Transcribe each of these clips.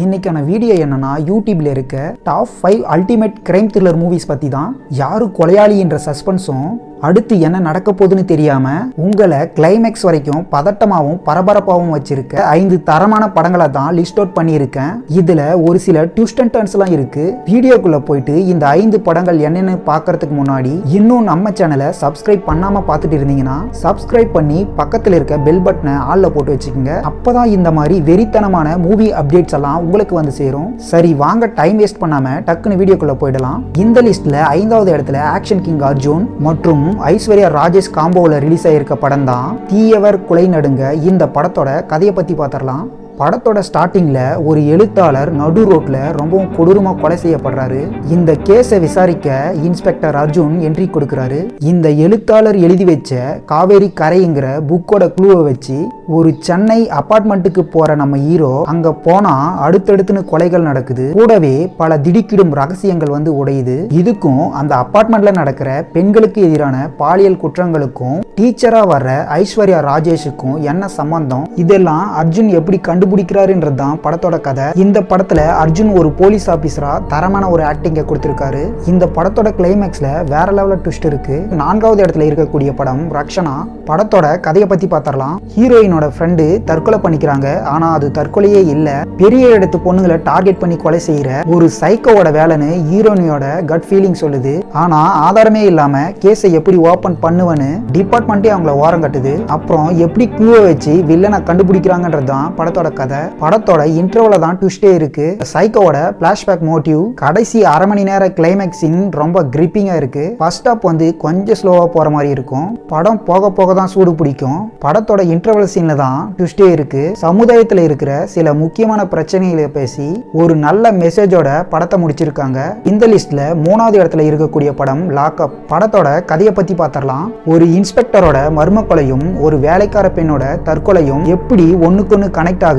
இன்னைக்கான வீடியோ என்னன்னா யூடியூப்ல இருக்க top 5 ultimate crime thriller movies பத்தி தான். யாரு கொலையாளி என்ற சஸ்பென்ஸும் அடுத்து என்ன நடக்க போகுதுன்னு தெரியாம உங்களை கிளைமேக்ஸ் வரைக்கும் பதட்டமாகவும் பரபரப்பாகவும் வச்சிருக்க 5 தரமான படங்களை தான் லிஸ்ட் அவுட் பண்ணியிருக்கேன். இதுல ஒரு சில ட்விஸ்ட் அண்ட் டர்ன்ஸ்லாம் இருக்கு. வீடியோக்குள்ள போயிட்டு இந்த 5 படங்கள் என்னன்னு பார்க்கறதுக்கு முன்னாடி இன்னும் நம்ம சேனலை சப்ஸ்கிரைப் பண்ணாம பார்த்துட்டு இருந்தீங்கன்னா சப்ஸ்கிரைப் பண்ணி பக்கத்தில் இருக்க பெல் பட்டனை ஆல்ல போட்டு வச்சுக்கோங்க. அப்பதான் இந்த மாதிரி வெறித்தனமான மூவி அப்டேட்ஸ் எல்லாம் உங்களுக்கு வந்து சேரும். சரி வாங்க டைம் வேஸ்ட் பண்ணாம டக்குன்னு வீடியோக்குள்ள போயிடலாம். இந்த லிஸ்ட்ல 5வது இடத்துல ஆக்ஷன் கிங் அர்ஜுன் மற்றும் ஐஸ்வர்யா ராஜேஷ் காம்போவில் ரிலீஸ் ஆயிருக்க படம் தான் தீயவர் குலை நடுங்க. இந்த படத்தோட கதையை பத்தி பார்த்துடலாம். படத்தோட ஸ்டார்டிங்ல ஒரு எழுத்தாளர் நடு ரோட்ல ரொம்பவும் கொடூரமா கொலை செய்யப்படுறாரு. இந்த கேஸை விசாரிக்க இன்ஸ்பெக்டர் அர்ஜுன் என்ட்ரி கொடுக்கிறாரு. இந்த எழுத்தாளர் எழுதி வச்ச காவேரி கரைங்கிற புக்கோட க்ளூவை வச்சு ஒரு சென்னை அபார்ட்மெண்ட்டுக்கு போற நம்ம ஹீரோ அங்க போனா அடுத்தடுத்துன்னு கொலைகள் நடக்குது. கூடவே பல திடுக்கிடும் ரகசியங்கள் வந்து உடையுது. இதுக்கும் அந்த அபார்ட்மெண்ட்ல நடக்கிற பெண்களுக்கு எதிரான பாலியல் குற்றங்களுக்கும் டீச்சரா வர்ற ஐஸ்வர்யா ராஜேஷுக்கும் என்ன சம்பந்தம், இதெல்லாம் அர்ஜுன் எப்படி கண்டுபிடிக்கிறாருன்றதுதான் படத்தோட கதை. இந்த படத்துல அர்ஜுன் ஒரு போலீஸ் ஆபீசரா தரமான ஒரு ஆக்டிங்க கொடுத்திருக்காரு. இந்த படத்தோட கிளைமேக்ஸ்ல வேற லெவல்ல ட்விஸ்ட் இருக்கு. 4வது இடத்துல இருக்கக்கூடிய படம் ரக்ஷனா. படத்தோட கதையை பத்தி பார்த்தரலாம். ஹீரோயினோட ஃப்ரெண்டு தற்கொலை பண்ணிக்கிறாங்க. ஆனா அது தற்கொலையே இல்ல, பெரிய இடத்து பொண்ணுங்களை டார்கெட் பண்ணி கொலை செய்யற ஒரு சைக்கோவோட வேலைன்னு ஹீரோயினோட கட் ஃபீலிங் சொல்லுது. ஆனா ஆதாரமே இல்லாம கேஸை எப்படி ஓபன் பண்ணுவேன்னு டிபார்ட்மெண்ட்டே அவங்கள ஓரம் கட்டுது. அப்புறம் எப்படி க்ளூவை வச்சு வில்லனை கண்டுபிடிக்கிறாங்கன்றதுதான் படத்தோட கதை. படத்தோட இன்ட்ரோல தான் ட்விஸ்டே இருக்கு. சைக்கோவோட பிளாஷ்பேக் மோட்டிவ் கடைசி அரை மணி நேர கிளைமேக்ஸின் ரொம்ப கிரிப்பிங்கா இருக்கு. ஃபர்ஸ்ட் ஹாப் வந்து கொஞ்சம் ஸ்லோவா போற மாதிரி இருக்கும். படம் போக போக தான் சூடு பிடிக்கும். படத்தோட இன்டர்வல் சீன்ல தான் ட்விஸ்டே இருக்கு. சமுதாயத்துல இருக்கிற சில முக்கியமான பிரச்சனைகளை பேசி ஒரு நல்ல மெசேஜோட படத்தை முடிச்சிருக்காங்க. இந்த லிஸ்ட்ல 3வது இடத்துல இருக்கக்கூடிய படம் லாக்அப். படத்தோட கதையை பத்தி பார்த்தரலாம். ஒரு இன்ஸ்பெக்டரோட மர்ம கொலையும் ஒரு வேலைக்கார பெண்ணோட தற்கொலையும் எப்படி ஒண்ணுக்கொன்னு கனெக்ட் ஆகுது.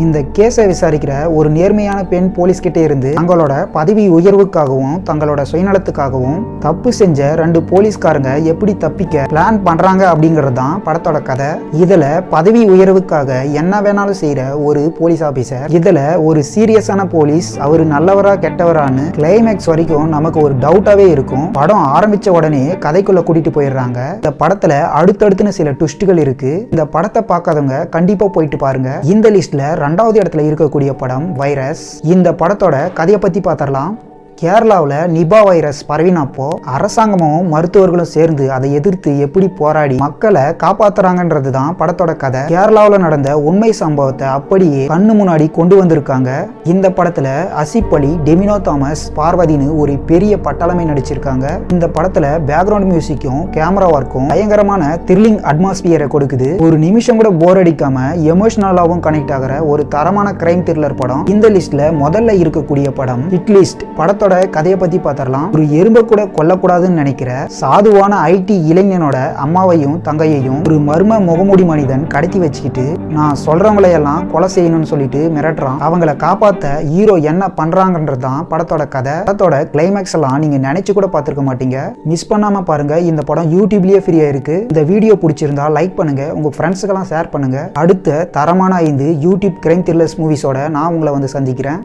இந்த கேஸை விசாரிக்கிற ஒரு நேர்மையான பெண் போலீஸ் கிட்ட இருந்து தங்களோட பதவி உயர்வுக்காகவும் தங்களோட சுயநலத்துக்காகவும் தப்பு செஞ்ச 2 போலீஸ்காரங்க எப்படி தப்பிக்க பிளான் பண்றாங்க அப்படிங்கிறது தான் படத்தோட கதை. இதுல பதவி உயர்வுக்காக என்ன வேணாலும் செய்யற ஒரு போலீஸ் ஆபீசர், இதுல ஒரு சீரியஸான போலீஸ், அவரு நல்லவரா கெட்டவரான்னு கிளைமேக்ஸ் வரைக்கும் நமக்கு ஒரு டவுட்டாவே இருக்கும். படம் ஆரம்பிச்ச உடனே கதைக்குள்ள கூட்டிட்டு போயிடுறாங்க. இந்த படத்துல அடுத்தடுத்துன்னு சில ட்விஸ்ட்கள் இருக்கு. இந்த படத்தை பார்க்காதவங்க கண்டிப்பா போயிட்டு பாருங்க. இந்த லிஸ்ட்ல 2வது இடத்துல இருக்கக்கூடிய படம் வைரஸ். இந்த படத்தோட கதையை பத்தி பார்த்தரலாம். கேரளாவில் நிபா வைரஸ் பரவினப்போ அரசாங்கமும் மருத்துவர்களும் சேர்ந்து அதை எதிர்த்து எப்படி போராடி மக்களை காப்பாத்துறாங்கன்றது தான் படத்தோட கதை. கேரளாவில் நடந்த உண்மை சம்பவத்தை அப்படியே கண்ணு முன்னாடி கொண்டு வந்திருக்காங்க. இந்த படத்துல அசிப் அலி, டெமினோ தாமஸ், பார்வதினு ஒரு பெரிய பட்டாளமே நடிச்சிருக்காங்க. இந்த படத்துல பேக்ரவுண்ட் மியூசிக்கும் கேமரா ஒர்க்கும் பயங்கரமான த்ரில்லிங் அட்மாஸ்பியரை கொடுக்குது. ஒரு நிமிஷம் கூட போர் அடிக்காம எமோஷனலாவும் கனெக்ட் ஆகிற ஒரு தரமான கிரைம் த்ரில்லர் படம். இந்த லிஸ்ட்ல முதல்ல இருக்கக்கூடிய படம் ஹிட் லிஸ்ட். படத்தோட கதையை பத்தி பார்த்தரலாம். ஒரு எறும்பை கூட கொல்லக்கூடாதுன்னு நினைக்கிற சாதுவான ஐடி இளைஞனோட அம்மாவையும் தங்கையையும் ஒரு மர்ம முகமூடி மனிதன் கடத்தி வச்சுக்கிட்டு நான் சொல்றவங்களையெல்லாம் கொலை செய்யணும்னு சொல்லிட்டு மிரட்டுறான். அவங்களை காப்பாத்த ஹீரோ என்ன பண்றாங்கன்றதுதான் படத்தோட கதை. படத்தோட கிளைமேக்ஸ் எல்லாம் நீங்க நினைச்சு கூட பார்த்திருக்க மாட்டீங்க. மிஸ் பண்ணாம பாருங்க. இந்த படம் யூடியூப்லயே ஃப்ரீயா இருக்கு. இந்த வீடியோ பிடிச்சிருந்தா லைக் பண்ணுங்க, உங்க ஃப்ரெண்ட்ஸுக்கெல்லாம் ஷேர் பண்ணுங்க. அடுத்த தரமான 5 யூடியூப் கிரைம் த்ரில்லர்ஸ் மூவிஸோட நான் உங்களை வந்து சந்திக்கிறேன்.